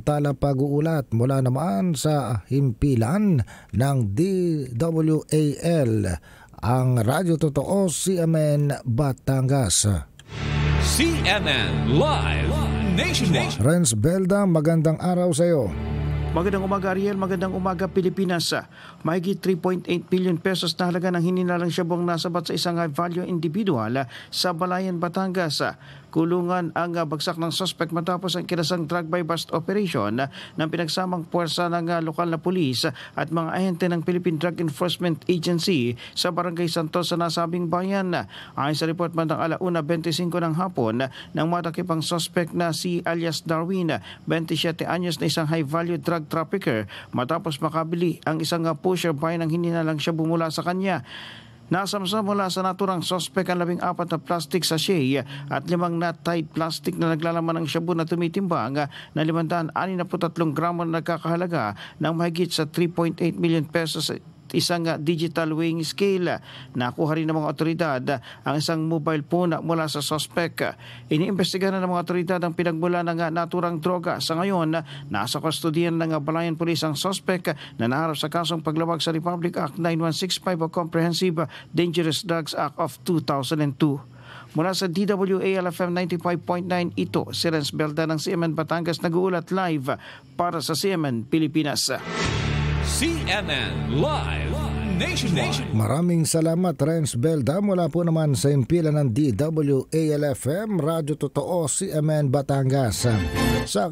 samantala pag-uulat mula naman sa himpilan ng DWAL, ang Radyo Totoo CMN Batangas. CMN Live Nationwide. Renz Belda, magandang araw sa iyo. Magandang umaga Ariel, magandang umaga Pilipinas. Mahigit 3.8 billion pesos na halaga ng hininalang syabong nasabat sa isang high-value individual sa Balayan, Batangas. Kulungan ang bagsak ng suspect matapos ang kinasang drive-by-bust operation ng pinagsamang puwersa ng lokal na pulis at mga ahente ng Philippine Drug Enforcement Agency sa Barangay Santos sa nasabing bayan. Ayon sa report, bandang 1:25 ng hapon nang matakip ang suspect na si alias Darwin, 27 anyos na isang high-value drug trafficker matapos makabili ang isang pusher buy ng hininalang shabu mula sa kanya. Nasamsa mula sa naturang sospek ang 14 na plastic sachet at 5 na-tied plastic na naglalaman ng shabu na tumitimbang na 563 gramo na nagkakahalaga ng mahigit sa 3.8 million pesos, isang digital weighing scale. Nakuha rin ng mga otoridad ang isang mobile phone mula sa suspect. Iniimbestigahan ng mga otoridad ang pinagmula ng naturang droga. Sa ngayon, nasa kustodiyan ng Balayan Police ang suspect na naharap sa kasong paglabag sa Republic Act 9165 o Comprehensive Dangerous Drugs Act of 2002. Mula sa DWAL-FM 95.9, ito si Renz Belda ng CMN Batangas, nag-uulat live para sa CMN Pilipinas. CMN Live Nationwide. Maraming salamat Renz Belda mula po naman sa himpilan ng DWAL-FM Radyo Totoo CMN Batangas. Sa